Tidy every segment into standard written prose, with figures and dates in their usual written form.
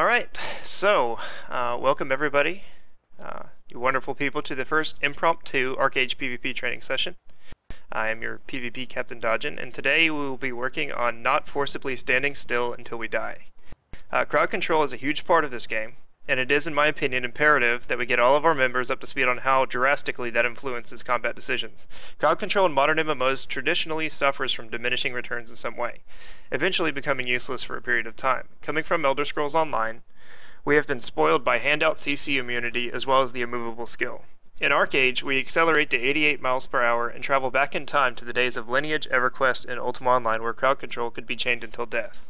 Alright, so welcome everybody, you wonderful people, to the first impromptu ArcheAge PvP training session. I am your PvP Captain Dodgin, and today we will be working on not forcibly standing still until we die. Crowd control is a huge part of this game, and it is, in my opinion, imperative that we get all of our members up to speed on how drastically that influences combat decisions. Crowd control in modern MMOs traditionally suffers from diminishing returns in some way, eventually becoming useless for a period of time. Coming from Elder Scrolls Online, we have been spoiled by handout CC immunity as well as the immovable skill. In ArcheAge, we accelerate to 88 miles per hour and travel back in time to the days of Lineage, EverQuest, and Ultima Online where crowd control could be chained until death.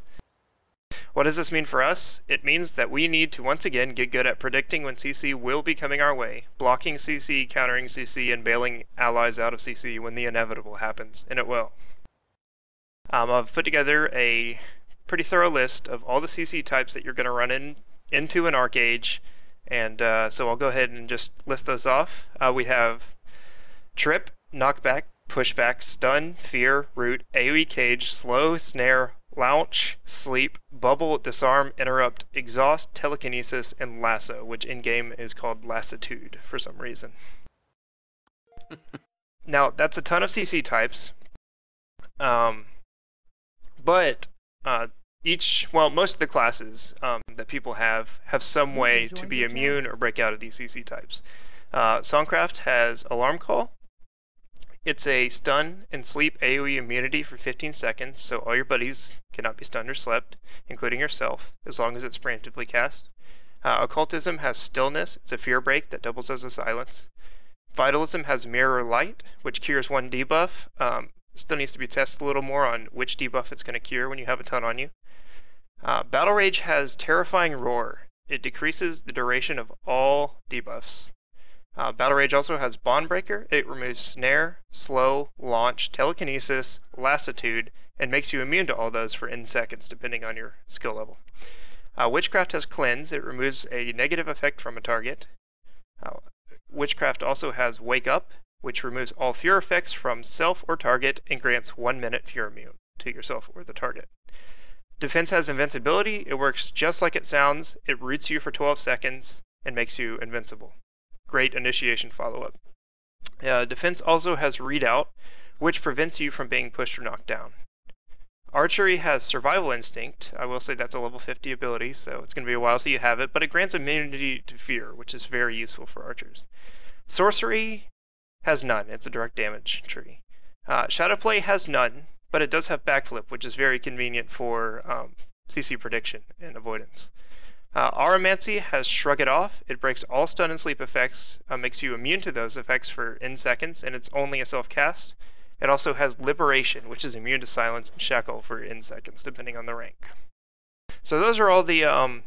What does this mean for us? It means that we need to once again get good at predicting when CC will be coming our way, blocking CC, countering CC, and bailing allies out of CC when the inevitable happens, and it will. I've put together a pretty thorough list of all the CC types that you're going to run into an ArcheAge, and so I'll go ahead and just list those off. We have Trip, Knockback, Pushback, Stun, Fear, Root, AoE Cage, Slow, Snare, Launch, Sleep, Bubble, Disarm, Interrupt, Exhaust, Telekinesis, and Lasso, which in-game is called Lassitude for some reason. Now, that's a ton of CC types, but most of the classes that people have some way to be immune or break out of these CC types. Songcraft has Alarm Call. It's a stun and sleep AoE immunity for 15 seconds, so all your buddies cannot be stunned or slept, including yourself, as long as it's preemptively cast. Occultism has Stillness. It's a fear break that doubles as a silence. Vitalism has Mirror Light, which cures one debuff. Still needs to be tested a little more on which debuff it's going to cure when you have a ton on you. Battle Rage has Terrifying Roar. It decreases the duration of all debuffs. Battle Rage also has Bond Breaker. It removes Snare, Slow, Launch, Telekinesis, Lassitude, and makes you immune to all those for N seconds, depending on your skill level. Witchcraft has Cleanse. It removes a negative effect from a target. Witchcraft also has Wake Up, which removes all fear effects from self or target and grants 1 minute fear immune to yourself or the target. Defense has Invincibility. It works just like it sounds. It roots you for 12 seconds and makes you invincible. Great initiation follow-up. Defense also has Readout, which prevents you from being pushed or knocked down. Archery has Survival Instinct. I will say that's a level 50 ability, so it's going to be a while till you have it, but it grants immunity to fear, which is very useful for archers. Sorcery has none. It's a direct damage tree. Shadowplay has none, but it does have Backflip, which is very convenient for CC prediction and avoidance. Aromancy has Shrug It Off. It breaks all stun and sleep effects, makes you immune to those effects for N seconds, and it's only a self-cast. It also has Liberation, which is immune to Silence and Shackle for N seconds, depending on the rank. So those are all the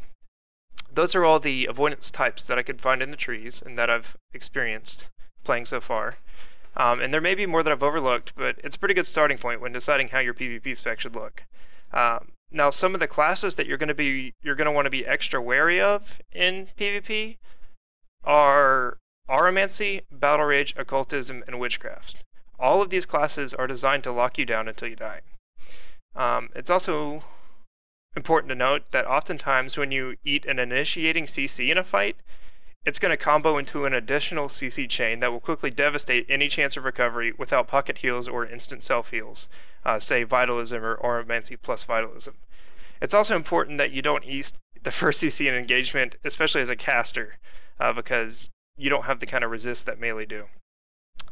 avoidance types that I could find in the trees and that I've experienced playing so far. And there may be more that I've overlooked, but it's a pretty good starting point when deciding how your PvP spec should look. Now, some of the classes that you're going to want to be extra wary of in PvP are Aromancy, Battle Rage, Occultism, and Witchcraft. All of these classes are designed to lock you down until you die. It's also important to note that oftentimes when you eat an initiating CC in a fight, it's going to combo into an additional CC chain that will quickly devastate any chance of recovery without pocket heals or instant self-heals, say Vitalism or Aromancy plus Vitalism. It's also important that you don't eat the first CC in engagement, especially as a caster, because you don't have the kind of resist that melee do.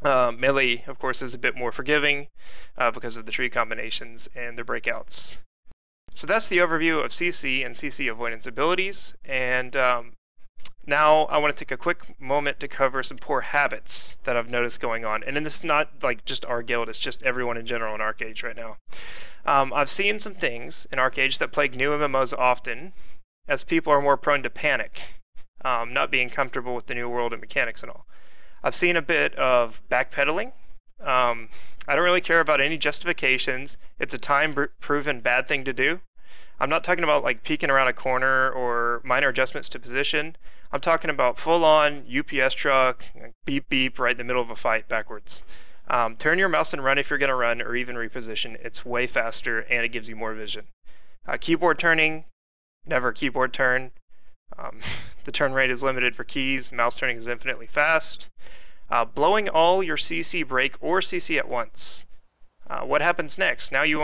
Melee, of course, is a bit more forgiving because of the tree combinations and their breakouts. So that's the overview of CC and CC avoidance abilities, and now I want to take a quick moment to cover some poor habits that I've noticed going on. And this is not like just our guild, it's just everyone in general in ArcheAge right now. I've seen some things in ArcheAge that plague new MMOs often, as people are more prone to panic, not being comfortable with the new world and mechanics and all. I've seen a bit of backpedaling. I don't really care about any justifications. It's a time-proven bad thing to do. I'm not talking about like peeking around a corner or minor adjustments to position. I'm talking about full-on UPS truck, beep beep right in the middle of a fight backwards. Turn your mouse and run if you're going to run, or even reposition. It's way faster and it gives you more vision. Keyboard turning, never keyboard turn. The turn rate is limited for keys. Mouse turning is infinitely fast. Blowing all your CC break or CC at once. What happens next? Now you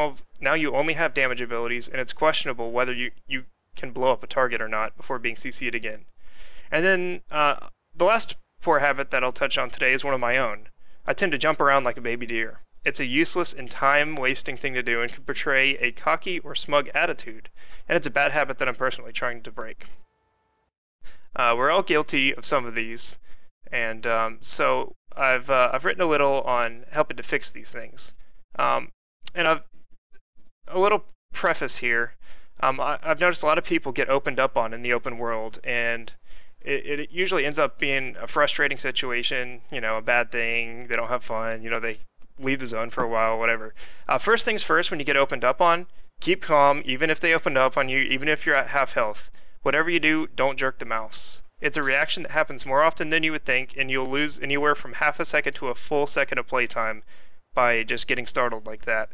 only have damage abilities, and it's questionable whether you can blow up a target or not before being CC'd again. And then the last poor habit that I'll touch on today is one of my own. I tend to jump around like a baby deer. It's a useless and time-wasting thing to do and can portray a cocky or smug attitude, and it's a bad habit that I'm personally trying to break. We're all guilty of some of these, and so I've written a little on helping to fix these things. And a little preface here. I've noticed a lot of people get opened up on in the open world, and it usually ends up being a frustrating situation, a bad thing. They don't have fun, they leave the zone for a while, whatever. First things first, when you get opened up on, keep calm, even if they opened up on you, even if you're at half health. Whatever you do, don't jerk the mouse. It's a reaction that happens more often than you would think, and you'll lose anywhere from half a second to a full second of playtime by just getting startled like that.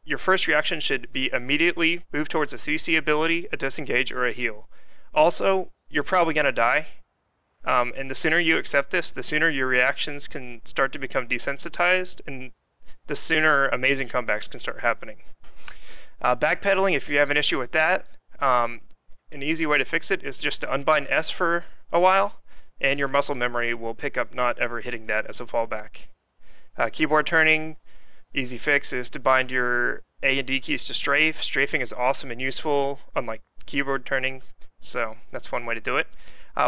Your first reaction should be immediately move towards a CC ability, a disengage, or a heal. Also, you're probably going to die, and the sooner you accept this, the sooner your reactions can start to become desensitized, and the sooner amazing comebacks can start happening. Backpedaling, if you have an issue with that, an easy way to fix it is just to unbind S for a while, and your muscle memory will pick up not ever hitting that as a fallback. Keyboard turning, easy fix is to bind your A and D keys to strafe. Strafing is awesome and useful, unlike keyboard turning, so that's one way to do it.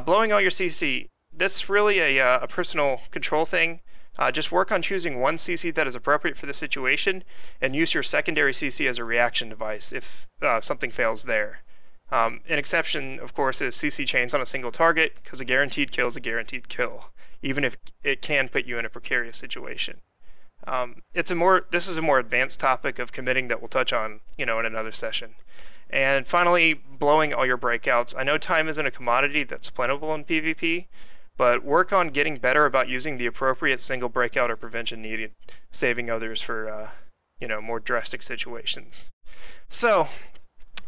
Blowing all your CC, this is really a personal control thing. Just work on choosing one CC that is appropriate for the situation, and use your secondary CC as a reaction device if something fails there. An exception, of course, is CC chains on a single target, because a guaranteed kill is a guaranteed kill, even if it can put you in a precarious situation. This is a more advanced topic of committing that we'll touch on, in another session. And finally, blowing all your breakouts. I know time isn't a commodity that's plentiful in PvP, but work on getting better about using the appropriate single breakout or prevention needed, saving others for, more drastic situations. So,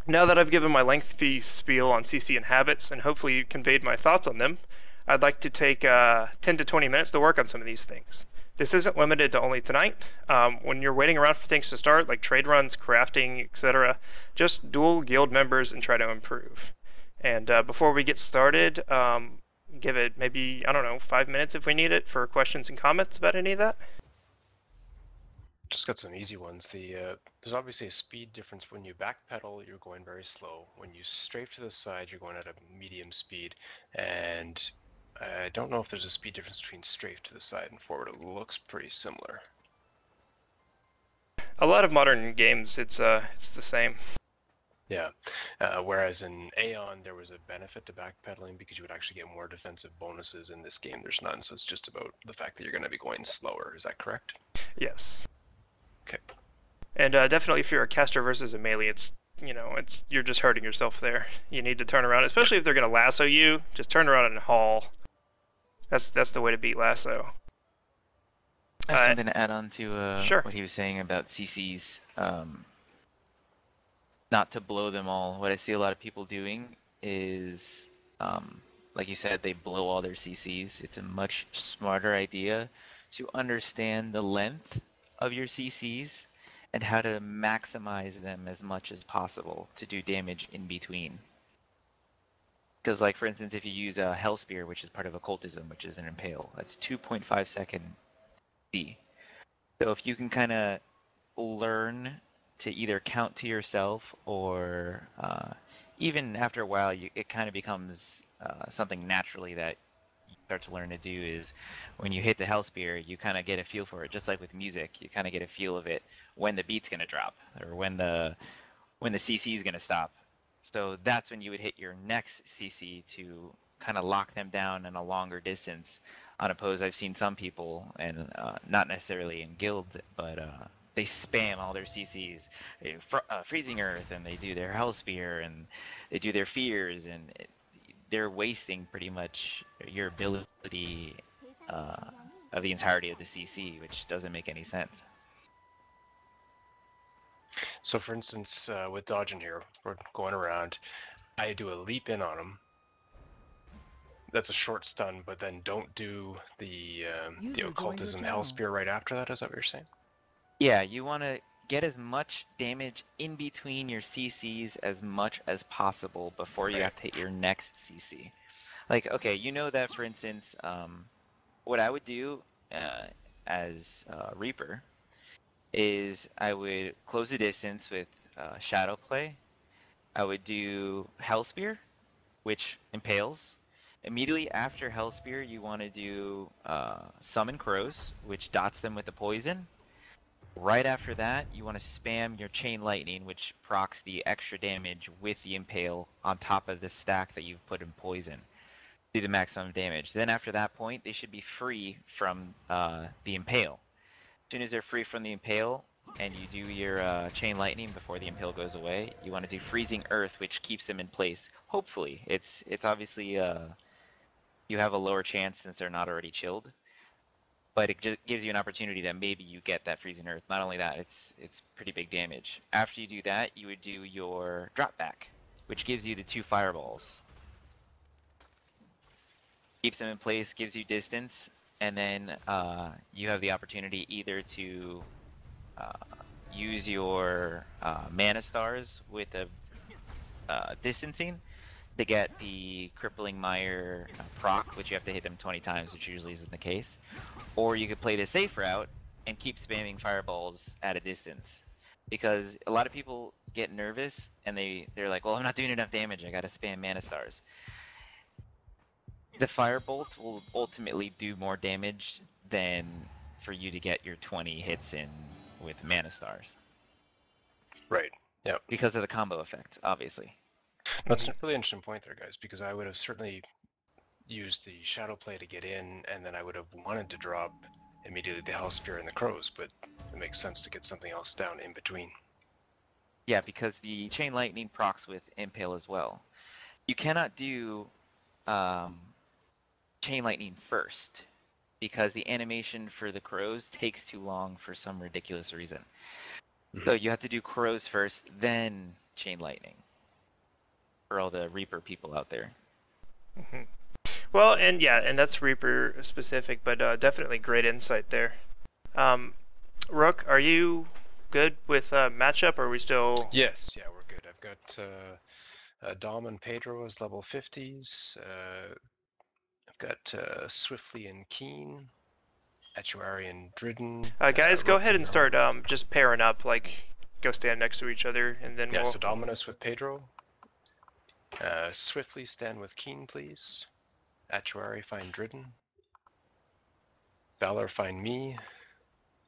now that I've given my lengthy spiel on CC and habits and hopefully conveyed my thoughts on them, I'd like to take 10 to 20 minutes to work on some of these things. This isn't limited to only tonight. When you're waiting around for things to start, like trade runs, crafting, etc., just duel guild members and try to improve. And before we get started, give it maybe, 5 minutes if we need it for questions and comments about any of that. Just got some easy ones. There's obviously a speed difference. When you backpedal, you're going very slow. When you strafe to the side, you're going at a medium speed. And I don't know if there's a speed difference between strafe to the side and forward. It looks pretty similar. A lot of modern games, it's the same. Yeah. Whereas in Aeon, there was a benefit to backpedaling because you would actually get more defensive bonuses. In this game, there's none. So it's just about the fact that you're going to be going slower. Is that correct? Yes. Okay. And definitely if you're a caster versus a melee, you're just hurting yourself there. You need to turn around, especially if they're going to lasso you, just turn around and haul. That's the way to beat lasso. I have something to add on to sure. what he was saying about CCs. Not to blow them all. What I see a lot of people doing is, like you said, they blow all their CCs. It's a much smarter idea to understand the length of your CCs and how to maximize them as much as possible to do damage in between. Because, like, for instance, if you use a Hell Spear, which is part of occultism, which is an impale, that's 2.5 second C. So if you can kind of learn to either count to yourself or even after a while, it kind of becomes something naturally that you start to learn to do is when you hit the Hell Spear, you kind of get a feel for it, just like with music. You kind of get a feel of it when the beat's going to drop or when the CC is going to stop. So that's when you would hit your next CC to kind of lock them down in a longer distance. On oppose, I've seen some people, and not necessarily in guilds, but they spam all their CCs, Freezing Earth, and they do their Hell Spear, and they do their Fears, and they're wasting pretty much your ability of the entirety of the CC, which doesn't make any sense. So for instance, with Dodgin here, we're going around. I do a leap in on him. That's a short stun, but then don't do the occultism hell spear right after that. Is that what you're saying? Yeah, you want to get as much damage in between your CCs as much as possible before you have to hit your next CC. Like, okay, you know that, for instance, what I would do as Reaper is I would close the distance with Shadow Play. I would do Hell Spear, which impales. Immediately after Hell Spear, you want to do Summon Crows, which dots them with the poison. Right after that, you want to spam your Chain Lightning, which procs the extra damage with the Impale on top of the stack that you've put in poison. Do the maximum damage. Then after that point, they should be free from the Impale. As soon as they're free from the Impale, and you do your Chain Lightning before the Impale goes away, you want to do Freezing Earth, which keeps them in place. Hopefully. It's obviously, you have a lower chance since they're not already chilled. But it just gives you an opportunity that maybe you get that Freezing Earth. Not only that, it's pretty big damage. After you do that, you would do your Drop Back, which gives you the 2 fireballs. Keeps them in place, gives you distance, and then you have the opportunity either to use your Mana Stars with a distancing to get the Crippling Mire proc, which you have to hit them 20 times, which usually isn't the case. Or you could play the safe route and keep spamming fireballs at a distance. Because a lot of people get nervous and they're like, well, I'm not doing enough damage, I gotta spam Mana Stars. The Firebolt will ultimately do more damage than for you to get your 20 hits in with Mana Stars. Right, yeah. Because of the combo effect, obviously. That's a really interesting point there, guys, because I would have certainly used the Shadow Play to get in, and then I would have wanted to drop immediately the Hell Spear and the Crows, but it makes sense to get something else down in between. Yeah, because the Chain Lightning procs with Impale as well. You cannot do Chain Lightning first, because the animation for the Crows takes too long for some ridiculous reason. So you have to do Crows first, then Chain Lightning. For all the Reaper people out there. Well, and yeah, and that's Reaper specific, but definitely great insight there. Rook, are you good with matchup, or are we still... Yes, yeah, we're good. I've got Dom and Pedro as level 50s. I've got Swiftly and Keen, Etuary and Dridden. Guys, go ahead and start just pairing up, like, go stand next to each other, and then we'll... so Dominus with Pedro. Swiftly stand with Keen, please. Etuary find Dridden. Valor find me.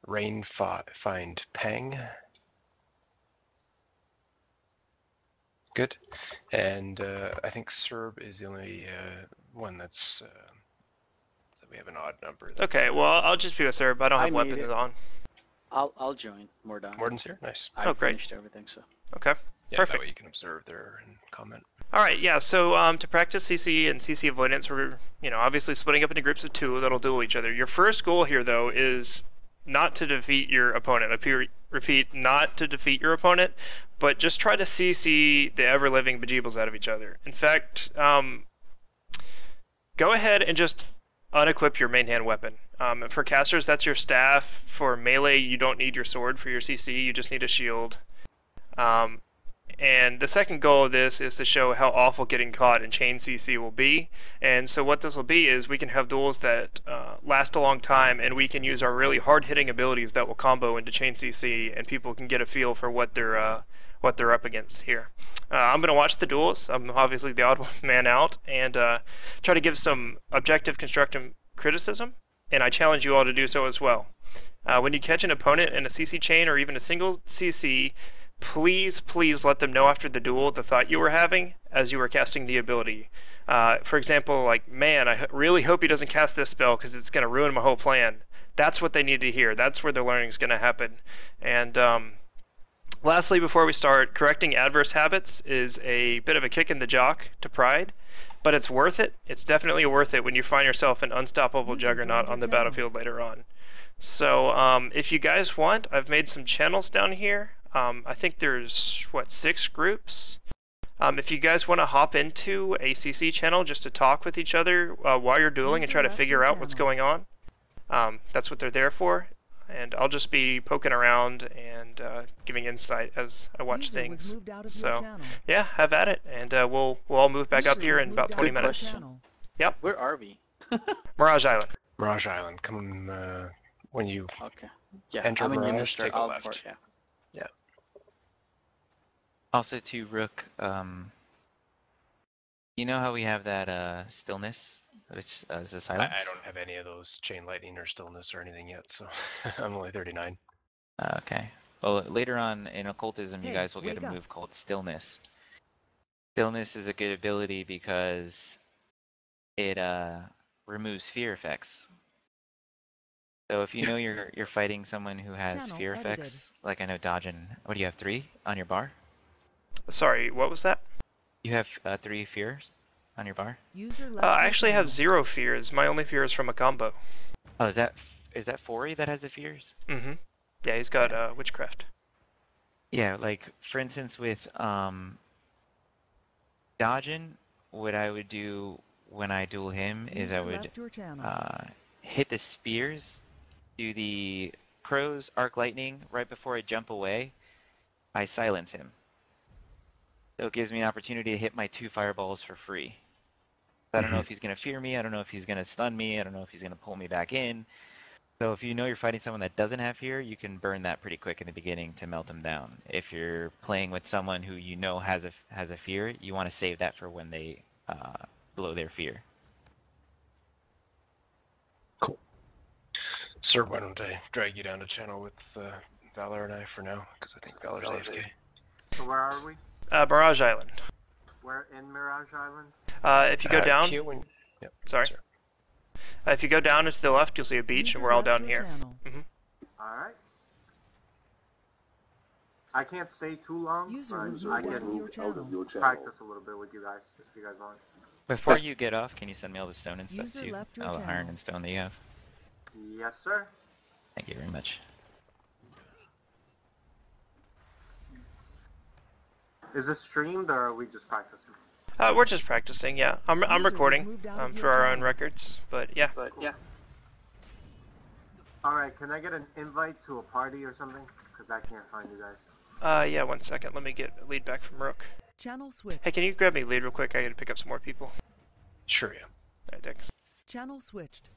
Rain find Pang. Good. And I think Serb is the only one that's that we have an odd number. Okay, well, I'll just be with Serb. I don't have weapons on. I'll join. Morden's here? Nice. I finished everything, so. Okay. Yeah, perfect. That way you can observe there and comment. All right, yeah. So to practice CC and CC avoidance, we're obviously splitting up into groups of 2 that'll duel each other. Your first goal here, though, is not to defeat your opponent. I repeat, not to defeat your opponent, but just try to CC the ever-living bejeebles out of each other. In fact, go ahead and just unequip your main hand weapon. For casters, that's your staff. For melee, you don't need your sword for your CC. You just need a shield. And the second goal of this is to show how awful getting caught in chain CC will be. And so what this will be is we can have duels that last a long time, and we can use our really hard-hitting abilities that will combo into chain CC, and people can get a feel for what they're up against here. I'm going to watch the duels. I'm obviously the odd man out, and try to give some objective, constructive criticism, and I challenge you all to do so as well. When you catch an opponent in a CC chain or even a single CC, please let them know after the duel the thought you were having as you were casting the ability. For example, like, man, I really hope he doesn't cast this spell because it's going to ruin my whole plan. That's what they need to hear. That's where the learning is going to happen. And lastly, before we start, correcting adverse habits is a bit of a kick in the jock to pride, but it's worth it. It's definitely worth it when you find yourself an unstoppable juggernaut on the battlefield later on. So if you guys want, I've made some channels down here. I think there's, 6 groups? If you guys want to hop into a CC channel just to talk with each other while you're dueling and try to figure out what's going on, that's what they're there for. And I'll just be poking around and giving insight as I watch things. So, yeah, have at it, and we'll all move back up here in about 20 minutes. Yep. Where are we? Mirage Island. Mirage Island. Come when you Okay. Yeah, enter I'm in Mirage, Unister. take a I'll left. port, yeah. Also, to Rook, you know how we have that stillness, which is a silence? I don't have any of those chain lightning or stillness or anything yet, so I'm only 39. Okay. Well, later on in occultism, you guys will get a move called stillness. Stillness is a good ability because it removes fear effects. So if you know you're fighting someone who has fear effects, like I know Dodgin, what do you have, 3 on your bar? Sorry, what was that? You have 3 fears on your bar? I actually have 0 fears. My only fear is from a combo. Oh, is that Fori that has the fears? Mm-hmm. Yeah, he's got witchcraft. Yeah, like for instance with Dodgin, what I would do when I duel him is I would hit the spears, do the crows, arc lightning right before I jump away. I silence him. So it gives me an opportunity to hit my 2 fireballs for free. I don't know if he's going to fear me, I don't know if he's going to stun me, I don't know if he's going to pull me back in. So if you know you're fighting someone that doesn't have fear, you can burn that pretty quick in the beginning to melt them down. If you're playing with someone who you know has a fear, you want to save that for when they blow their fear. Cool. Sir, why don't I drag you down to channel with Valor and I for now, because I think Valor's AFK. So where are we? Mirage Island. Where in Mirage Island? If you go down... Yep. Sorry. If you go down and to the left, you'll see a beach, and we're all down here. Alright. I can't stay too long, but I can practice a little bit with you guys, if you guys want. Before you get off, can you send me all the stone and stuff too? All the iron and stone that you have? Yes, sir. Thank you very much. Is this streamed, or are we just practicing? We're just practicing, yeah. I'm recording for our own records, but yeah. Alright, can I get an invite to a party or something? Because I can't find you guys. Yeah, 1 second. Let me get a lead back from Rook. Channel switch. Hey, can you grab me lead real quick? I gotta pick up some more people. Sure, yeah. Alright, thanks. Channel switched.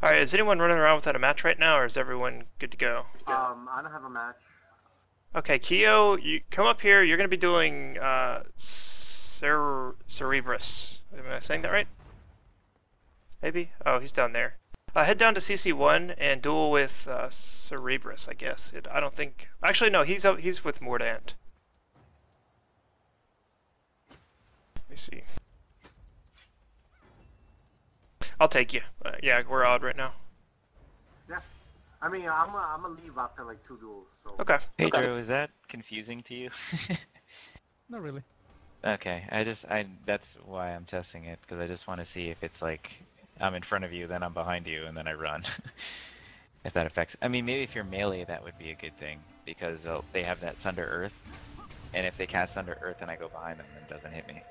Alright, is anyone running around without a match right now, or is everyone good to go? I don't have a match. Okay, Keo, you come up here. You're going to be doing Cerebrus. Am I saying that right? Maybe? Oh, he's down there. Head down to CC1 and duel with Cerebrus, I guess. I don't think... Actually, no, he's with Mordant. Let me see. I'll take you. Yeah, we're odd right now. Yeah. I mean, I'm gonna leave after like 2 duels, so... Okay. Pedro, is that confusing to you? Not really. Okay, that's why I'm testing it, because I just want to see if it's like, I'm in front of you, then I'm behind you, and then I run. If that affects... I mean, maybe if you're melee, that would be a good thing, because they have that Sunder Earth, and if they cast Sunder Earth and I go behind them, then it doesn't hit me.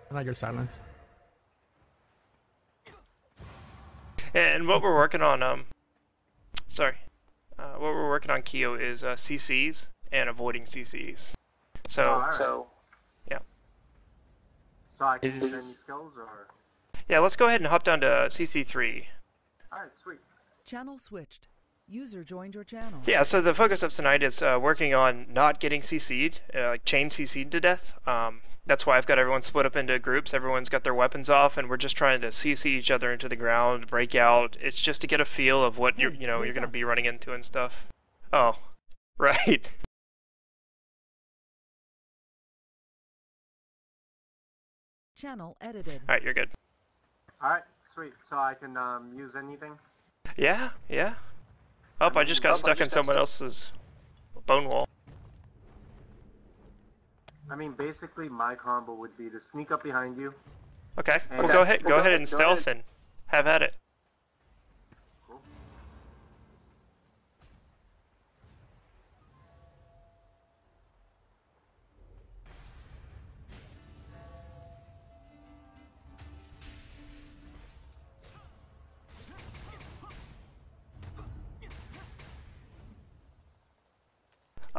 I like your silence. And what we're working on, what we're working on, Keo, is CCs and avoiding CCs. So, yeah. So I can use any skills, or... Yeah, let's go ahead and hop down to CC3. Alright, sweet. Channel switched. User joined your channel. Yeah, so the focus of tonight is working on not getting CC'd, like chain CC'd to death. That's why I've got everyone split up into groups. Everyone's got their weapons off, and we're just trying to CC each other into the ground, break out. It's just to get a feel of what you're going to be running into and stuff. Oh, right. Channel edited. Alright, you're good. Alright, sweet. So I can use anything? Yeah, yeah. Oh, I just got stuck in someone else's bone wall. I mean, basically my combo would be to sneak up behind you. Okay, And well go ahead and stealth and have at it. Cool.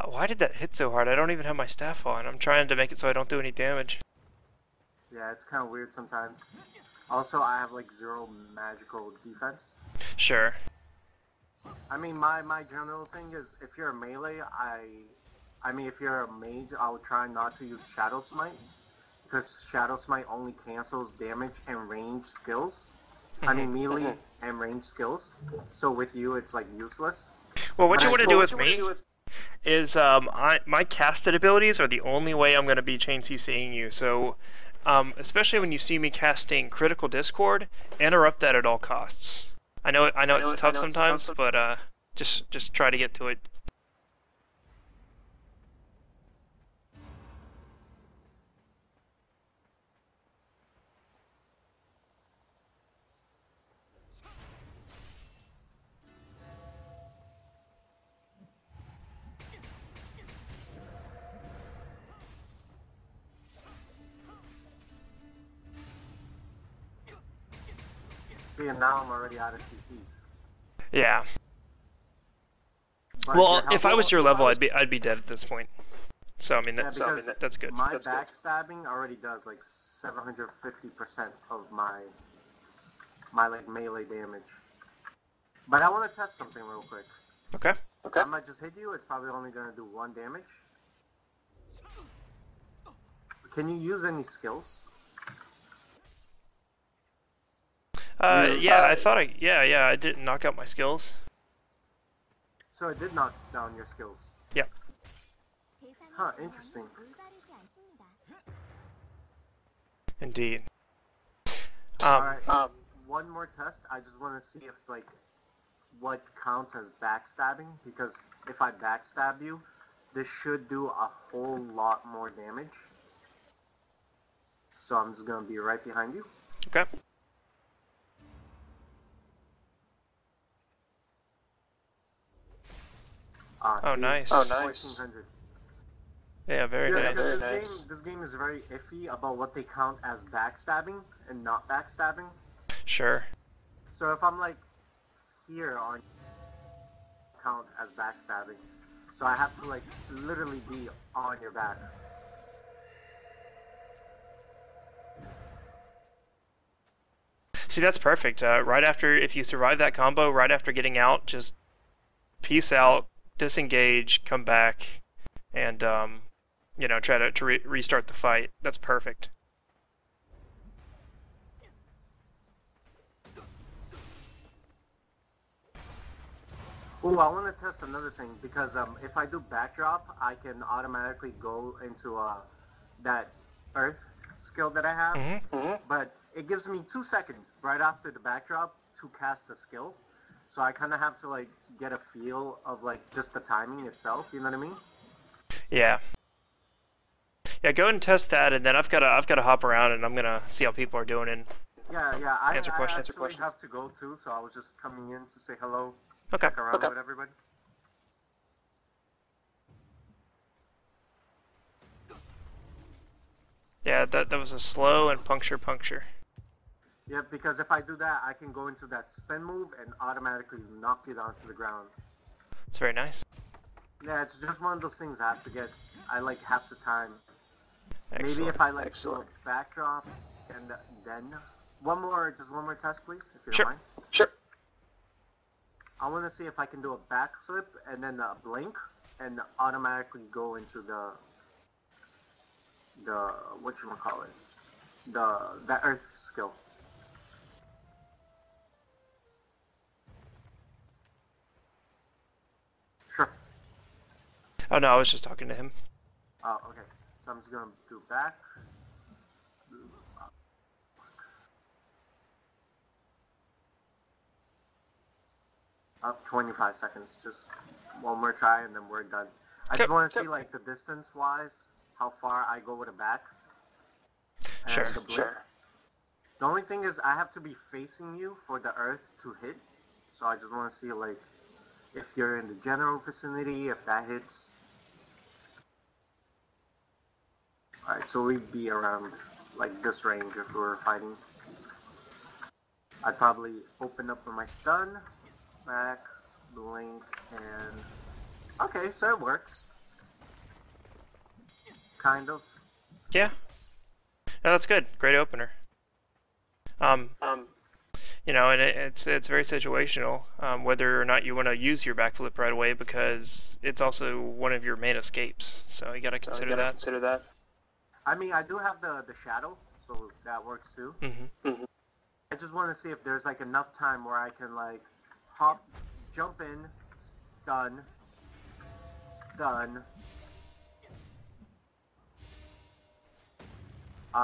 Why did that hit so hard? I don't even have my staff on. I'm trying to make it so I don't do any damage. Yeah, it's kind of weird sometimes. Also, I have like 0 magical defense. Sure. I mean, my general thing is, if you're a melee, I mean, if you're a mage, I would try not to use Shadow Smite, because Shadow Smite only cancels damage and range skills. I mean, melee and range skills. So with you, it's like useless. Well, what you want to do with me is my casted abilities are the only way I'm going to be chain CCing you. So, especially when you see me casting Critical Discord, interrupt that at all costs. I know it's tough sometimes, but just try to get to it. See, and now I'm already out of CCs. Yeah. But Well, your if I was health- your level, I'd be dead at this point. So I mean, Yeah, because that's good. my backstabbing already does like 750% of my like melee damage. But I want to test something real quick. Okay. I might just hit you. It's probably only gonna do 1 damage. Can you use any skills? Yeah, I thought I didn't knock out my skills. So it did knock down your skills. Yeah. Huh, interesting. Indeed. Alright, one more test. I just want to see if, like, what counts as backstabbing, because if I backstab you, this should do a whole lot more damage. So I'm just gonna be right behind you. Okay. Oh, See, nice. 1400. Yeah, very Yeah, nice. because this game is very iffy about what they count as backstabbing and not backstabbing. Sure. So if I'm like here on count as backstabbing, so I have to like literally be on your back. See, that's perfect. Right after, if you survive that combo, right after getting out, just peace out, disengage, come back, and you know, try to restart the fight. That's perfect. Oh, I want to test another thing, because if I do backdrop, I can automatically go into that earth skill that I have. But it gives me 2 seconds right after the backdrop to cast a skill. So I kind of have to like get a feel of like just the timing itself, you know what I mean? Yeah. Yeah, go ahead and test that, and then I've got to hop around, and I'm gonna see how people are doing and Yeah, I answer questions. actually have to go too, so I was just coming in to say hello, Okay. check around with everybody. Yeah, that was a slow and puncture. Yeah, because if I do that, I can go into that spin move and automatically knock you down to the ground. It's very nice. Yeah, it's just one of those things I have to get. I like have to time. Excellent. Maybe if I like do a backdrop and then one more test, please, if you don't mind. Sure. I want to see if I can do a backflip and then a blink and automatically go into the whatchamacallit, the earth skill. Sure. Oh no, I was just talking to him. Oh, okay. So I'm just gonna do back. Up 25 seconds. Just one more try and then we're done. I just Yep. want to see like the distance wise, how far I go with a back. And Sure. the blink. The only thing is I have to be facing you for the earth to hit. So I just want to see like if you're in the general vicinity, if that hits. Alright, so we'd be around like this range if we were fighting. I'd probably open up with my stun, back, blink, and... Okay, so it works. Kind of. Yeah. No, that's good. Great opener. You know, and it's very situational, whether or not you want to use your backflip right away, because it's also one of your main escapes. So you gotta consider that. I mean, I do have the shadow, so that works too. Mm-hmm. I just want to see if there's like enough time where I can like hop, jump in, stun.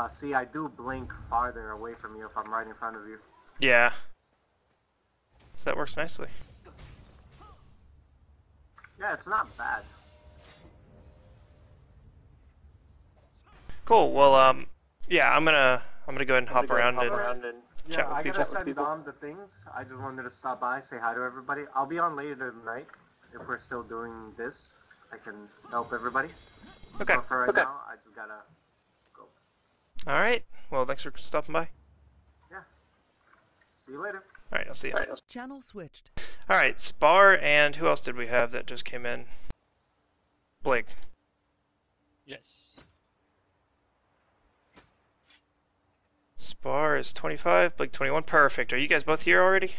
See, I do blink farther away from you if I'm right in front of you. Yeah. So that works nicely. Yeah, it's not bad. Cool. Well, yeah, I'm gonna go ahead and hop around and Yeah, chat with I people. gotta send Dom the things. I just wanted to stop by, say hi to everybody. I'll be on later tonight if we're still doing this. I can help everybody. Okay. But for right now, I just gotta go. All right. Well, thanks for stopping by. Yeah. See you later. All right, I'll see you. Channel switched. All right, Spar, and who else did we have that just came in? Blake. Yes. Spar is 25, Blake 21. Perfect. Are you guys both here already?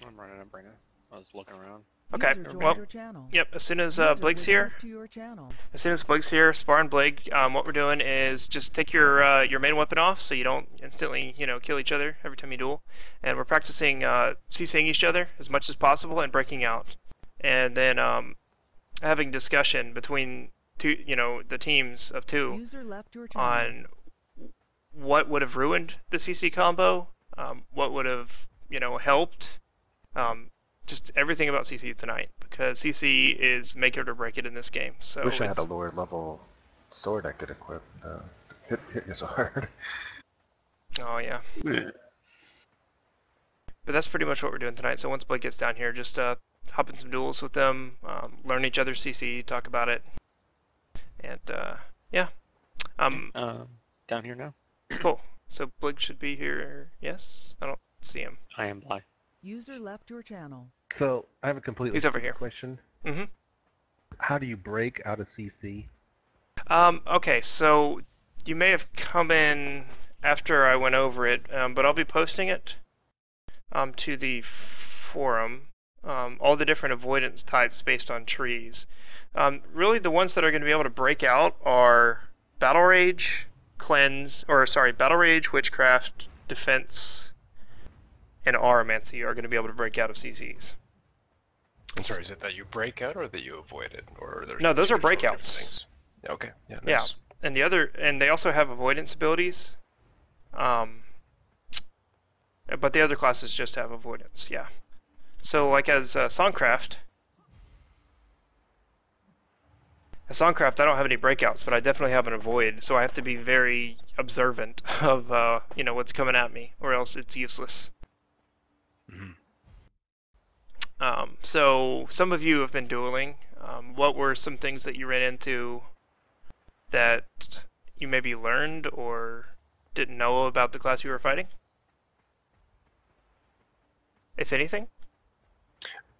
I'm running. I was looking around. Okay. User joined Well, your channel. yep. As soon as User Blake's was here, moved to your channel. Spar and Blake, what we're doing is just take your main weapon off, so you don't instantly, kill each other every time you duel. And we're practicing CCing each other as much as possible and breaking out, and then having discussion between two, the teams of two User left your channel. on what would have ruined the CC combo, what would have helped. Just everything about CC tonight, because CC is make it or break it in this game. So wish I had a lower level sword I could equip. Hit you so hard. Oh yeah. But that's pretty much what we're doing tonight. So once Blake gets down here, just hop in some duels with them, learn each other's CC, talk about it, and yeah. Down here now. Cool. So Blake should be here. Yes. I don't see him. I am live. User left your channel. So I have a completely He's over stupid here. question. Mm-hmm. How do you break out of CC? Okay, so you may have come in after I went over it, but I'll be posting it to the forum. All the different avoidance types based on trees. Really, the ones that are going to be able to break out are Battle Rage, Battle Rage, Witchcraft, Defense, and Aromancy are going to be able to break out of CCs. I'm sorry, is it that you break out or that you avoid it? Or No, those are two different breakouts. things? Okay, yeah, Yeah, nice. and they also have avoidance abilities. But the other classes just have avoidance, yeah. So like as Songcraft, I don't have any breakouts, but I definitely have an avoid, so I have to be very observant of what's coming at me, or else it's useless. So some of you have been dueling. What were some things that you ran into that you maybe learned or didn't know about the class you were fighting? If anything?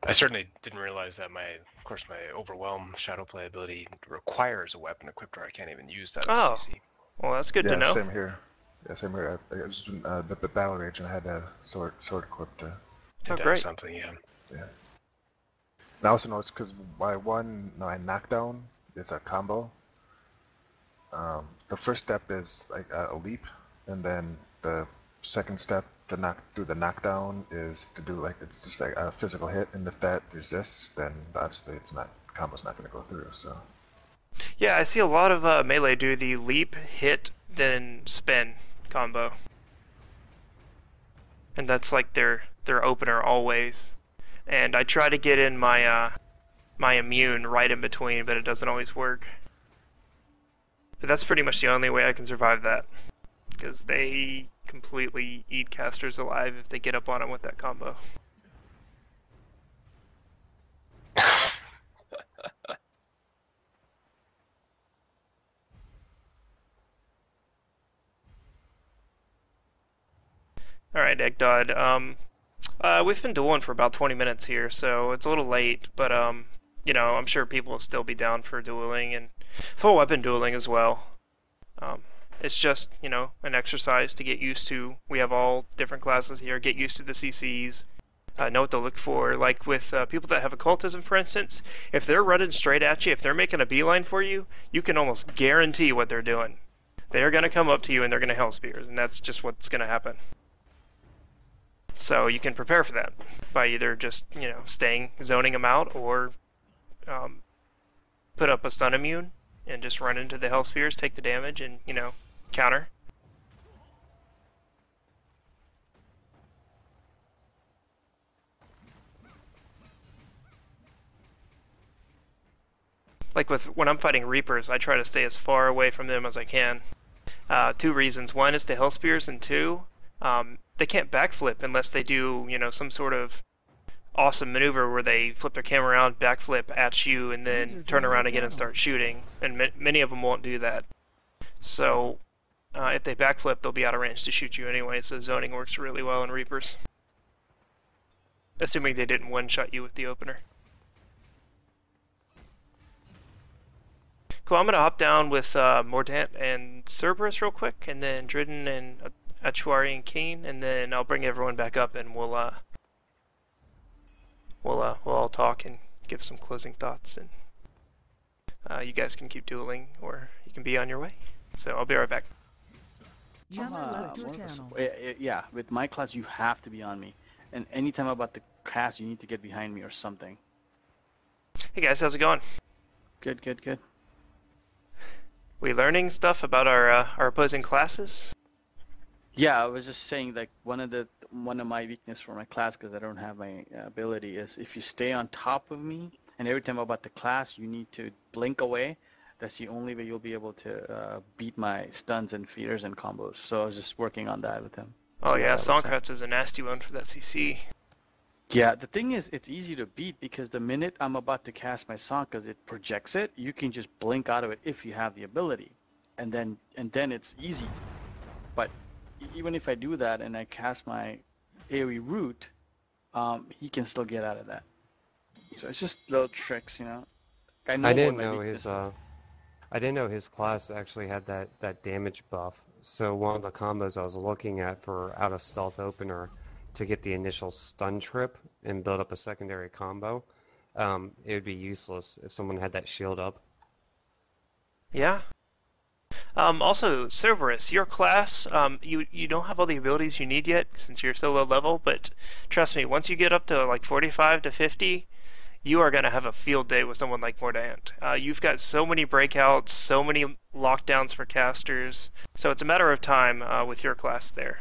I certainly didn't realize that my Overwhelm Shadow Play ability requires a weapon equipped, or I can't even use that Oh. as CC. Well, that's good yeah, to know. Same here. Yeah, same here. I was doing the Battle Rage and I had a sword equipped. Oh, It does great. something, yeah. Yeah. And I also noticed because my knockdown is a combo. The first step is like a leap, and then the second step to do the knockdown is to do it's just like a physical hit, and if that resists, then obviously combo's not going to go through. So. Yeah, I see a lot of melee do the leap, hit, then spin combo. And that's like their their opener always. And I try to get in my my immune right in between, but it doesn't always work. But that's pretty much the only way I can survive that, because they completely eat casters alive if they get up on them with that combo. Alright, Eggdod. We've been dueling for about 20 minutes here, so it's a little late, but you know, I'm sure people will still be down for dueling and full weapon dueling as well. It's just, you know, an exercise to get used to. We have all different classes here. Get used to the CCs. Know what to look for. Like with people that have occultism, for instance, if they're running straight at you, if they're making a beeline for you, you can almost guarantee what they're doing. They're going to come up to you and they're going to hell spears, and that's just what's going to happen. So you can prepare for that by either just, you know, zoning them out, or put up a stun immune and just run into the hell spears, take the damage, and, you know, counter. Like when I'm fighting Reapers, I try to stay as far away from them as I can. 2 reasons. 1 is the hell spears, and 2, they can't backflip unless they do, you know, some sort of awesome maneuver where they flip their camera around, backflip at you, and then turn around again and start shooting. And many of them won't do that. So if they backflip, they'll be out of range to shoot you anyway. So zoning works really well in Reapers, assuming they didn't one-shot you with the opener. Cool, I'm going to hop down with Mordant and Cerberus real quick, and then Dridden and Achuari and Keen, and then I'll bring everyone back up and we'll all talk and give some closing thoughts, and you guys can keep dueling, or you can be on your way. So I'll be right back. Yeah, with my class you have to be on me, and anytime about the class you need to get behind me or something. Hey guys, how's it going? Good, good, good. We learning stuff about our opposing classes? Yeah, I was just saying, like, one of my weakness for my class, because I don't have my ability, is if you stay on top of me and every time about the class you need to blink away, that's the only way you'll be able to beat my stuns and feeders and combos. So I was just working on that with him. Oh yeah, Songcraft is a nasty one for that CC. Yeah, the thing is, it's easy to beat because the minute I'm about to cast my song, because it projects it, you can just blink out of it if you have the ability, and then it's easy. But even if I do that and I cast my AoE root, he can still get out of that. So it's just little tricks, you know. I didn't know his class actually had that damage buff. So one of the combos I was looking at for out of stealth opener to get the initial stun trip and build up a secondary combo, it would be useless if someone had that shield up. Yeah. Also, Cerberus, your class, you don't have all the abilities you need yet since you're so low level, but trust me, once you get up to like 45 to 50, you are going to have a field day with someone like Mordant. You've got so many breakouts, so many lockdowns for casters, so it's a matter of time with your class there.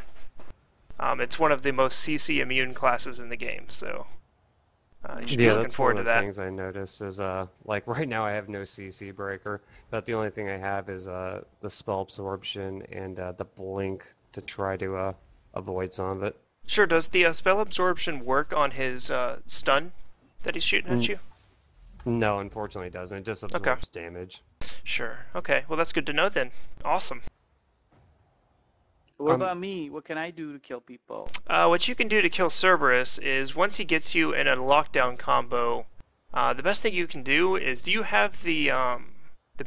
It's one of the most CC immune classes in the game, so you should be looking forward to that. Yeah, that's one of the things I noticed is, like right now I have no CC breaker, but the only thing I have is the spell absorption and the blink to try to avoid some of it. Sure, does the spell absorption work on his stun that he's shooting at you? No, unfortunately it doesn't. It just absorbs damage. Sure, okay, well that's good to know then. Awesome. What about me? What can I do to kill people? What you can do to kill Cerberus is once he gets you in a lockdown combo, the best thing you can do is, do you have the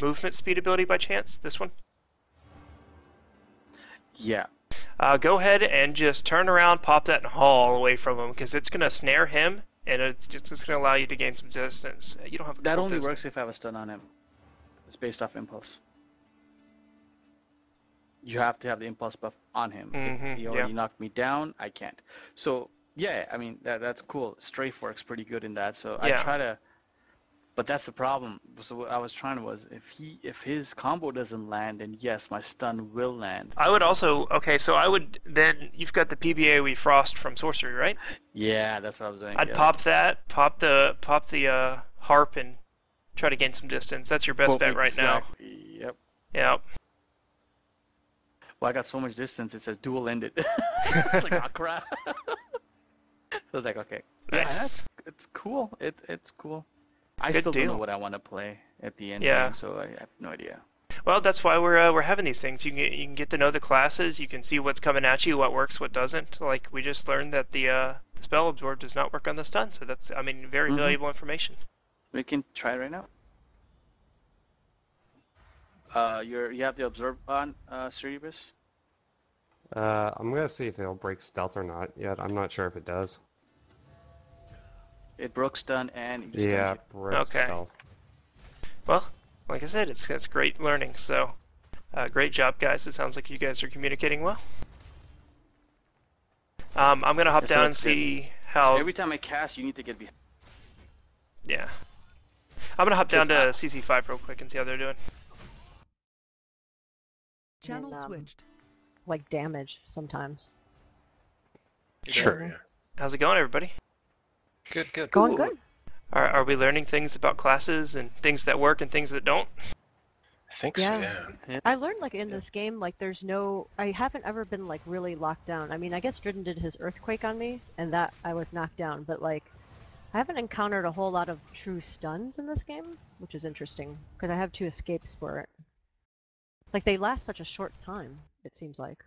movement speed ability by chance? This one? Yeah. Go ahead and just turn around, pop that and haul away from him, because it's going to snare him, and it's just going to allow you to gain some distance. You don't have that only works if I have a stun on him. It's based off impulse. You have to have the impulse buff on him. If he already knocked me down, I can't. So yeah, I mean that's cool. Strafe works pretty good in that. So I try to But that's the problem. So what I was trying was if his combo doesn't land, then yes, my stun will land. I would also so I would then you've got the PBAOE Frost from Sorcery, right? Yeah, that's what I was doing. I'd yeah. pop that, pop the harp, and try to gain some distance. That's your best bet right now. Yep. Yeah. Well, I got so much distance. It says duel ended. It's like, oh crap. So I was like, okay. Nice. Yeah, it's cool. It's cool. I Good still deal. don't know what I want to play at the end Yeah. game, so I have no idea. Well, that's why we're having these things. You can get to know the classes. You can see what's coming at you, what works, what doesn't. Like we just learned that the spell absorb does not work on the stun. So that's very valuable information. We can try it right now. You have the absorb on, Cerebus? I'm gonna see if it'll break stealth or not yet. I'm not sure if it does. It broke stun and you stunned Yeah, it. broke stealth. Well, like I said, it's great learning. So, great job, guys. It sounds like you guys are communicating well. I'm gonna hop down and see how. So every time I cast, you need to get behind. Yeah. I'm gonna hop down to CC5 real quick and see how they're doing. Channel switched. Like damage sometimes. Sure. Yeah. How's it going, everybody? Good. Going good. Are we learning things about classes and things that work and things that don't? I think so. Yeah. I learned like in this game, like there's no. I haven't ever been like really locked down. I mean, I guess Dridden did his earthquake on me, and that I was knocked down. But like, I haven't encountered a whole lot of true stuns in this game, which is interesting because I have 2 escapes for it. Like they last such a short time. It seems like.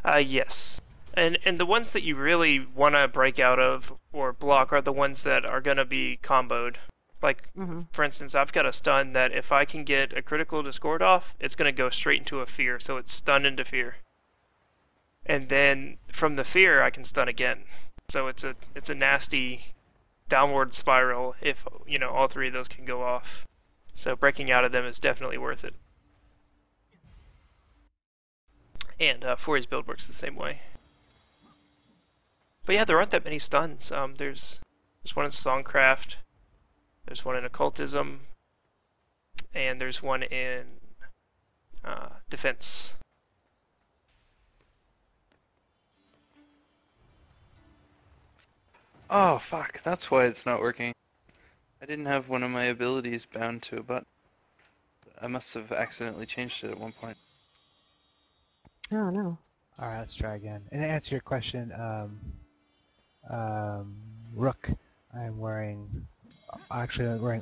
Yes. And the ones that you really want to break out of or block are the ones that are going to be comboed. Like, for instance, I've got a stun that if I can get a critical discord off, it's going to go straight into a fear, so it's stun into fear. And then from the fear, I can stun again. So it's a nasty downward spiral if, all 3 of those can go off. So breaking out of them is definitely worth it. And Fouri's build works the same way. But yeah, there aren't that many stuns. There's one in Songcraft, there's one in Occultism, and there's one in Defense. Oh fuck, that's why it's not working. I didn't have one of my abilities bound to a button. I must have accidentally changed it at one point. Oh no. Alright, let's try again. And to answer your question, Rook, I'm wearing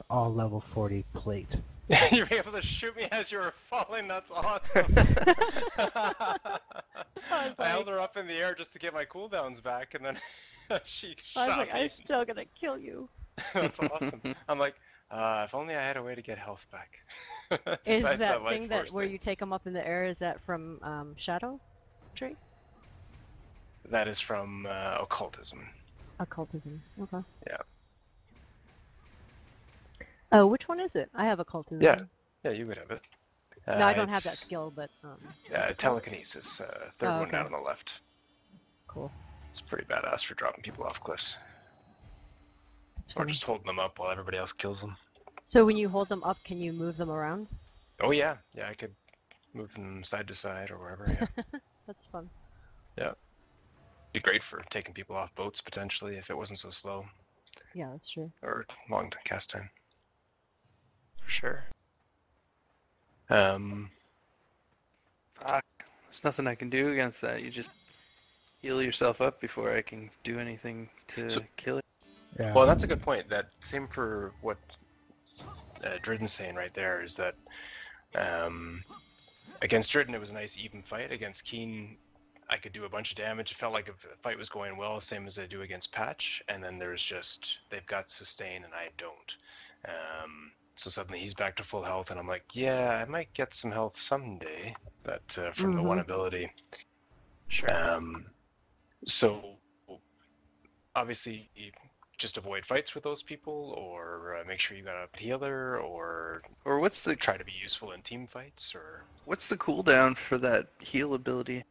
all level 40 plate. You were able to shoot me as you were falling, that's awesome! I held her up in the air just to get my cooldowns back, and then she shot I was like, me. I'm still gonna kill you. That's awesome. I'm like, if only I had a way to get health back. Is Besides that life thing force where you take them up in the air, is that from Shadow Tree? That is from Occultism. Occultism, okay. Yeah. Oh, which one is it? I have Occultism. Yeah, you would have it. No, I don't have that skill, but... Telekinesis, third one okay. down on the left. Cool. It's pretty badass for dropping people off cliffs. That's Or funny. just holding them up while everybody else kills them. So when you hold them up, can you move them around? Oh yeah, I could move them side to side or wherever, yeah. That's fun. Yeah. Be great for taking people off boats, potentially, if it wasn't so slow. Yeah, that's true. Or long cast time. For sure. Fuck. There's nothing I can do against that. You just heal yourself up before I can do anything to kill it. Yeah. Well, that's a good point. That same for what Dridden's saying right there is that against Dridden it was a nice even fight. Against Keen, I could do a bunch of damage. It felt like if the fight was going well, same as I do against Patch. And then there's just, they've got sustain and I don't. So suddenly he's back to full health and I'm like, yeah, I might get some health someday, but from the one ability. Sure. So obviously just avoid fights with those people, or make sure you got a healer, or what's the try to be useful in team fights, or what's the cooldown for that heal ability?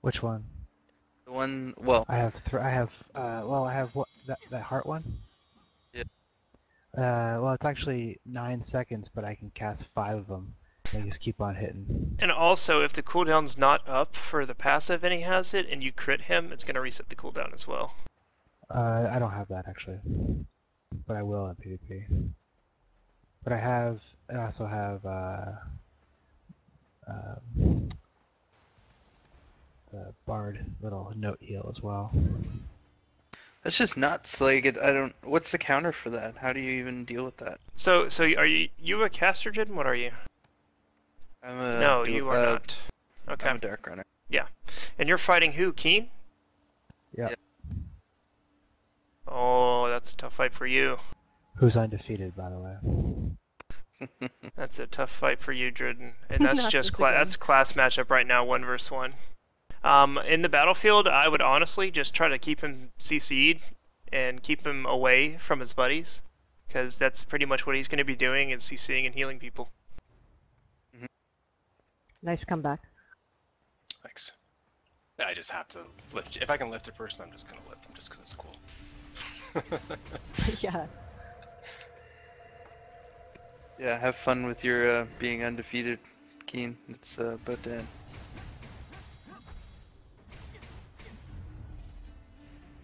Which one? The one, well, I have what, that heart one? Yeah. Well, it's actually 9 seconds, but I can cast 5 of them. They just keep on hitting. And also, if the cooldown's not up for the passive and he has it, and you crit him, it's going to reset the cooldown as well. I don't have that actually, but I will in PvP. But I also have the Bard little note heal as well. That's just nuts. Like, I don't. What's the counter for that? How do you even deal with that? So are you a caster, Jin? What are you? I'm a No, you are not. Okay. I'm a Dark Runner. Yeah. And you're fighting who? Keen? Yeah. Oh, that's a tough fight for you. Who's undefeated, by the way. That's a tough fight for you, Driden. And that's Not just this again. that's class matchup right now, 1 versus 1. In the battlefield, I would honestly just try to keep him CC'd and keep him away from his buddies, because that's pretty much what he's going to be doing, is CCing and healing people. Nice comeback. Thanks. I just have to lift. If I can lift a person, I'm just gonna lift them just because it's cool. Yeah. Yeah, have fun with your being undefeated, Keen. It's about to end.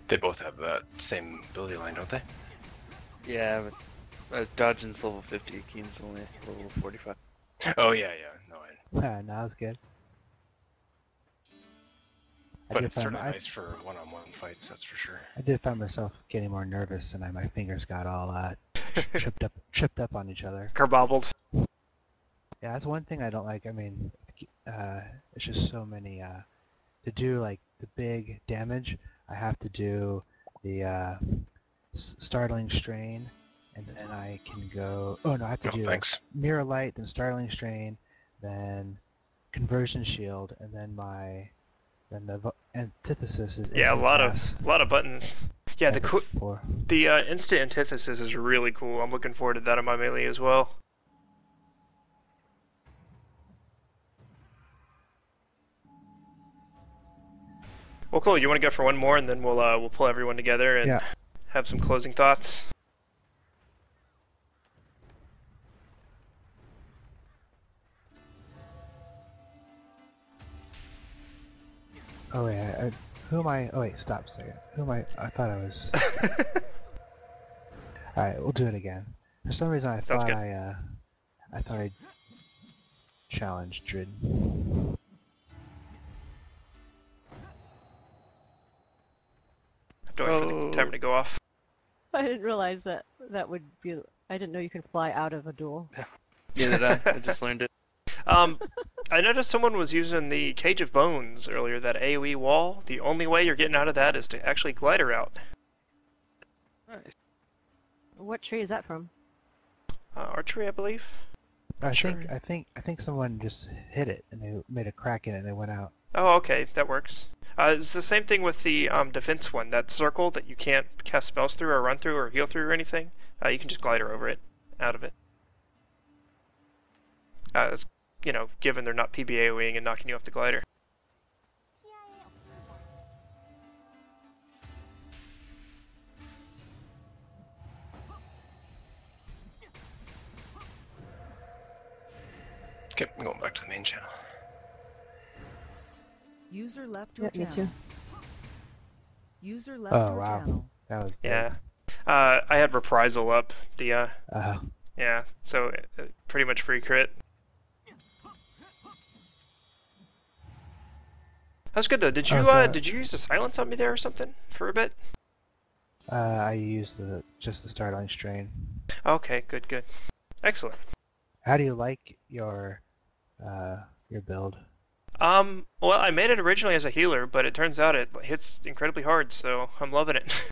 They both have that same ability line, don't they? Yeah, but Dodgin's level 50, Keen's only level 45. Oh yeah. No, Now it's good. but it's certainly nice for one-on-one fights, that's for sure. I did find myself getting more nervous, and my fingers got all tripped up on each other. Kerbobbled. Yeah, that's one thing I don't like. I mean, it's just so many. To do like the big damage, I have to do the startling strain, and then I can go. Oh no, I have to do mirror light, then startling strain, then conversion shield, and then the antithesis is Yeah, a lot instant of buttons. Yeah, the instant antithesis is really cool. I'm looking forward to that on my melee as well. Well, cool. You want to go for one more, and then we'll pull everyone together and have some closing thoughts. Oh wait, who am I? Oh wait, stop a second. Who am I? I thought I was. All right, we'll do it again. For some reason, I thought I challenged Drid. Wait for the timer to go off. I didn't realize that would be. I didn't know you can fly out of a duel. Neither did I. I just learned it. I noticed someone was using the Cage of Bones earlier, that AoE wall. The only way you're getting out of that is to actually glider out. Nice. What tree is that from? Archery, I believe. I think someone just hit it and they made a crack in it and they went out. Oh, okay, that works. It's the same thing with the defense one. That circle that you can't cast spells through or run through or heal through or anything. You can just glider over it, out of it. It's, given they're not PBAOing and knocking you off the glider. Okay, I'm going back to the main channel. User left your Me channel. too. User left your channel. That was good. Yeah. I had Reprisal up. The yeah, so pretty much free crit. That's good though. Did you use the silence on me there or something for a bit? I used just the startling strain. Okay, good. Excellent. How do you like your build? Well, I made it originally as a healer, but it turns out it hits incredibly hard, so I'm loving it.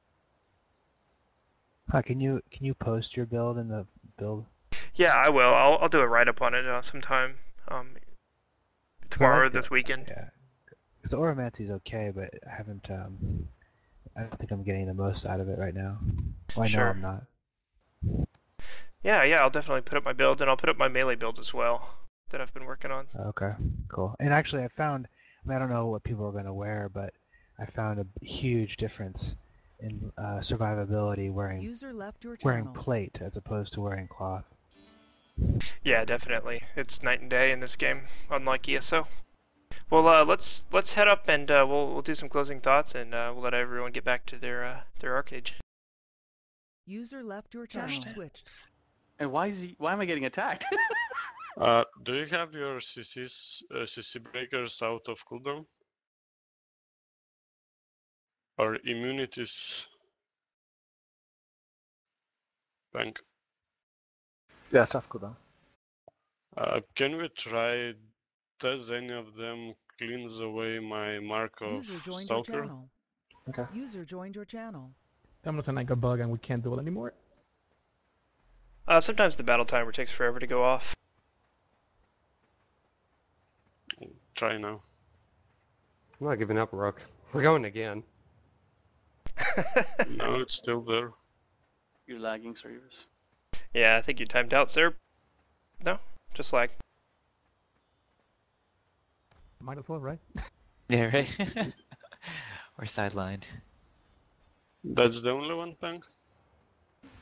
Can you post your build in the build? Yeah, I will. I'll do a write-up on it sometime. Tomorrow or this weekend. Yeah. Because the Oromancy's okay, but I haven't. I don't think I'm getting the most out of it right now. Well, I know I'm not. Yeah, I'll definitely put up my build, and I'll put up my melee build as well that I've been working on. Okay, cool. And actually, I found. I don't know what people are going to wear, but I found a huge difference in survivability wearing User left your wearing channel. plate as opposed to wearing cloth. Yeah, definitely. It's night and day in this game, unlike ESO. Well, let's head up and we'll do some closing thoughts, and we'll let everyone get back to their ArcheAge. User left your channel switched. And why am I getting attacked? Do you have your CC breakers out of cooldown? Or immunities? Bank. Yeah, it's off cooldown. Can we try? Does any of them cleans away my mark of User joined your stalker? channel. Okay. User joined your channel. That must sound like a bug and we can't do it anymore. Sometimes the battle timer takes forever to go off. Try now. I'm not giving up, Rook. We're going again. No, it's still there. You're lagging, Cerebus. Yeah, I think you timed out, sir. No, just lag. Might as well, right? Yeah, right? Or sidelined. That's the only one, Tank?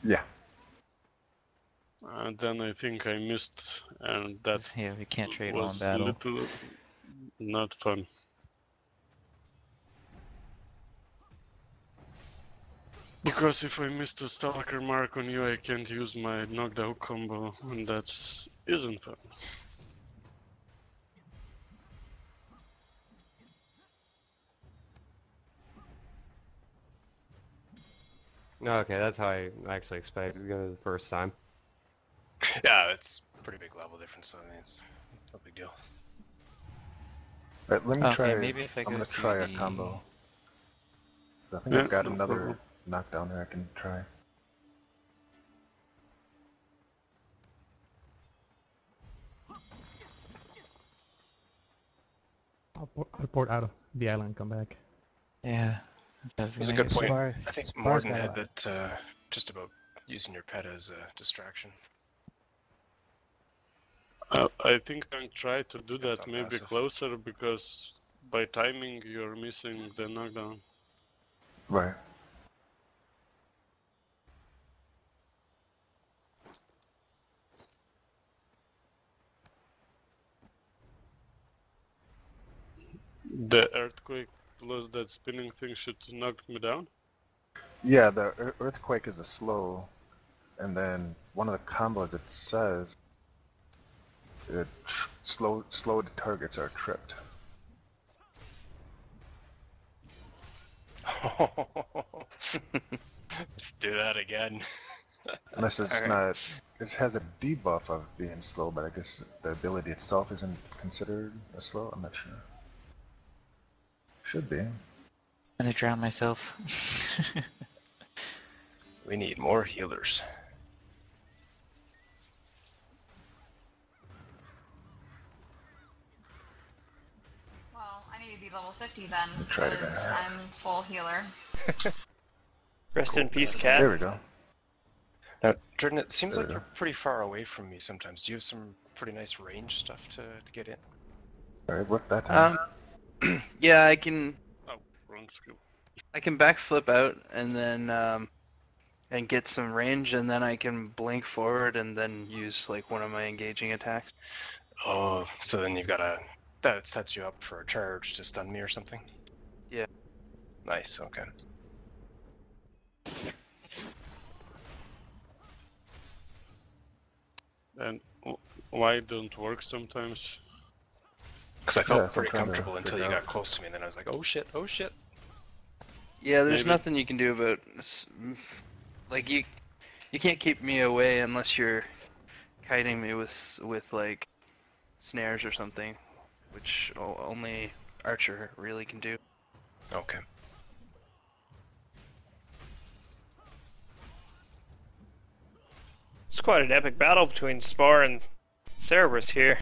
Yeah. Then I think I missed, and that Yeah, we can't trade was one battle. little not fun. Because if I missed a stalker mark on you, I can't use my knockdown combo, and that isn't fun. Okay, that's how I actually expected to go the first time. Yeah, it's pretty big level difference, so I mean, it's no big deal. Alright, let me Okay, try. maybe if I I'm go gonna through try a the- combo. I think Yeah, I've got no another problem. knockdown here I can try. I'll port out of the island and come back. Yeah. That's That's a good point. Spar- I think Spar's Morgan got had a- that just about using your pet as a distraction. I think I try to do that Not maybe massive. closer, because by timing you're missing the knockdown. Right. The earthquake plus that spinning thing should knock me down? Yeah, the earthquake is a slow, and then one of the combos it says it slowed targets are tripped. Let's do that again. Unless it's Alright. not, it has a debuff of being slow, but I guess the ability itself isn't considered a slow. I'm not sure. Should be. I'm gonna drown myself. We need more healers. Well, I need to be level 50 then, Try it because again. I'm full healer. Rest in peace, cat. There we go. Now, Jordan, it seems There like we you're go. pretty far away from me sometimes. Do you have some pretty nice range stuff to get in? Alright, work that time. Yeah, I can Oh, wrong skill. backflip out and then and get some range, and then I can blink forward and then use like one of my engaging attacks. Oh, so then you've got that sets you up for a charge to stun me or something? Yeah. Nice, okay. And why don't work sometimes? Because I Yeah, felt that's what pretty I'm trying to comfortable until you figure got out. close to me, and then I was like, oh shit, oh shit. Yeah, there's Maybe. nothing you can do about like you can't keep me away unless you're kiting me with like snares or something, which only Archer really can do. Okay. It's quite an epic battle between Spar and Cerberus here.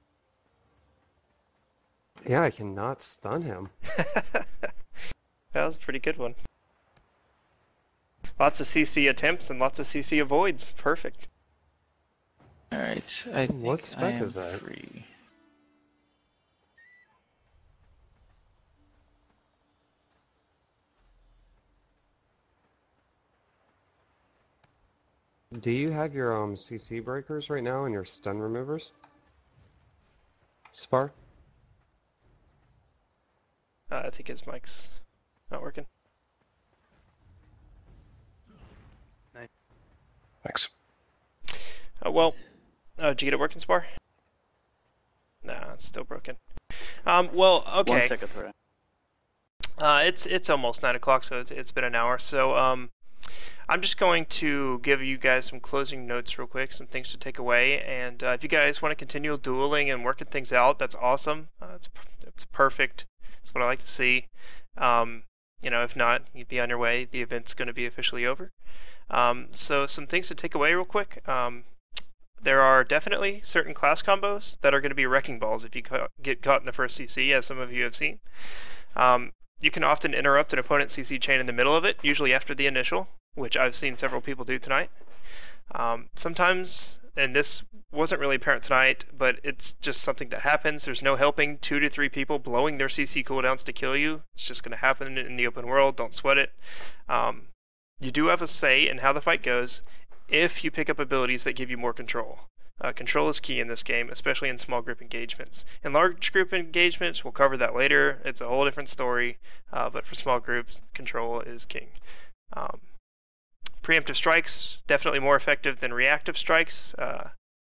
Yeah, I cannot stun him. That was a pretty good one. Lots of CC attempts and lots of CC avoids. Perfect. Alright, I think What spec I am is that? free. Do you have your CC breakers right now and your stun removers? Spar? I think his mic's not working. Thanks. Well, did you get it working, Spar? Nah, it's still broken. Well, okay. 1 second, right? It's almost 9 o'clock, so it's been an hour. So I'm just going to give you guys some closing notes real quick, some things to take away. And if you guys want to continue dueling and working things out, that's awesome. It's perfect. That's what I like to see. You know, if not, you'd be on your way. The event's going to be officially over. So some things to take away real quick. There are definitely certain class combos that are going to be wrecking balls if you get caught in the first CC, as some of you have seen. You can often interrupt an opponent's CC chain in the middle of it, usually after the initial, which I've seen several people do tonight. Sometimes, and this wasn't really apparent tonight, but it's just something that happens. There's no helping 2 to 3 people blowing their CC cooldowns to kill you. It's just going to happen in the open world. Don't sweat it. You do have a say in how the fight goes if you pick up abilities that give you more control. Control is key in this game, especially in small group engagements. In large group engagements, we'll cover that later. It's a whole different story, but for small groups, control is king. Preemptive strikes, definitely more effective than reactive strikes.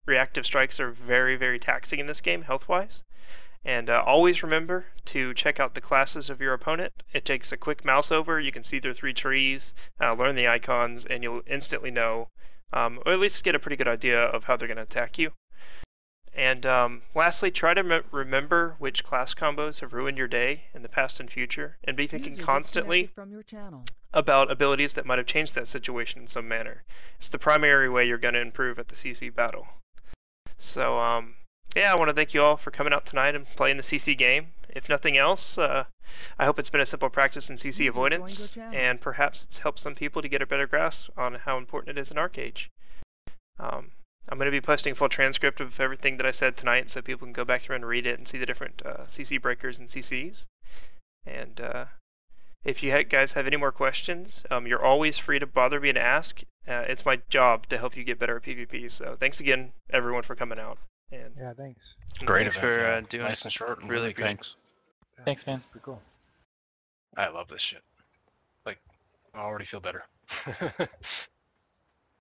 Reactive strikes are very, very taxing in this game, health-wise. And always remember to check out the classes of your opponent. It takes a quick mouse over. You can see their 3 trees, learn the icons, and you'll instantly know, or at least get a pretty good idea of how they're going to attack you. And lastly, try to remember which class combos have ruined your day in the past and future, and be thinking constantly from your channel. about abilities that might have changed that situation in some manner. It's the primary way you're going to improve at the CC battle. So, yeah, I want to thank you all for coming out tonight and playing the CC game. If nothing else, I hope it's been a simple practice in CC avoidance, and perhaps it's helped some people to get a better grasp on how important it is in ArcheAge. I'm going to be posting a full transcript of everything that I said tonight, so people can go back through and read it and see the different CC breakers and CCs. And if you guys have any more questions, you're always free to bother me and ask. It's my job to help you get better at PvP. So thanks again, everyone, for coming out. And yeah, thanks. Great Thanks event, for doing nice and short. Really great. Thanks. Thanks, man. Pretty cool. I love this shit. Like, I already feel better.